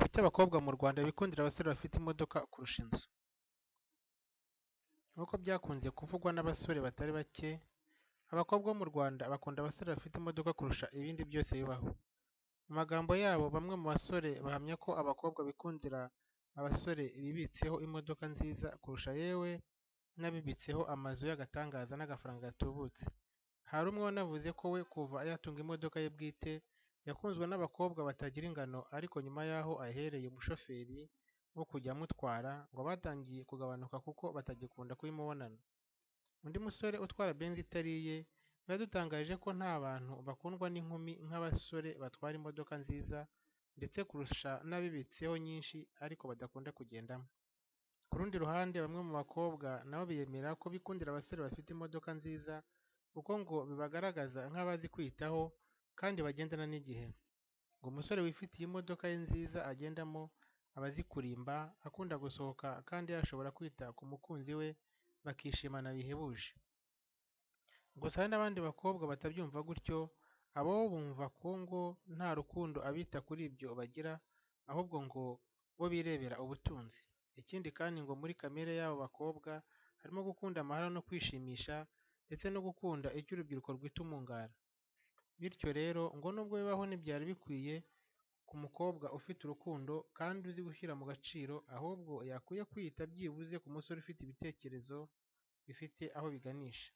Kuki abakobwa mu Rwanda bikundira abasore bafite imodoka kurusha inzu? Nk'uko byakunze kuvugwa n'abasore batari bake, abakobwa bo mu Rwanda bakunda abasore bafite imodoka kurusha ibindi byose bibaho. Mu magambo yabo, bamwe mu basore bahamya ko abakobwa bikundira abasore bibitseho imodoka nziza kurusha yewe n'abibitseho amazu y'agatangaza n'agafaranga gatubutse. Hari umwe wanavuze ko we kuva yatunga imodoka ye bwite yakunzwe n'abakobwa batagira ingano, ariko nyuma y'aho ahereye umushoferi wo kujya amutwara ngo batangiye kugabanuka kuko batagikunda kubimubonana. Undi musore utwara Benz itari iye yadutangarije ko nta bantu bakundwa n'inkumi nk'abasore batwara imodoka nziza ndetse kurusha n'abibitseho nyinshi ariko badakunda kugendamo. Ku rundi ruhande, bamwe mu bakobwa nabo biyemera ko bikundira abasore bafite imodoka nziza kuko ngo bibagaragaza nk'abazi kwiyitaho kandi bagendana n'igihe. Ngo umusore wifitiye imodoka ye nziza agendamo aba azi kurimba, akunda gusohoka kandi yashobora kwita ku mukunzi we bakishimana bihebuje. Gusa hari n'abandi bakobwa batabyumva gutyo, abo bo bumva ko ngo nta rukundo abita kuri ibyo bagira, ahubwo ngo bo birebera ubutunzi. Ikindi kandi ngo muri kamere y'abo bakobwa harimo gukunda amahoro no kwishimisha ndetse no gukunda icyo urubyiruko rwita umungara. Bityo rero ngo nubwo bibaho ntibyari bikwiye ku mukobwa ufite urukundo kandi uzi gushyira mu gaciro, ahubwo yakwiye kwiyita byibuze ku musore ufite ibitekerezo bifite aho biganisha.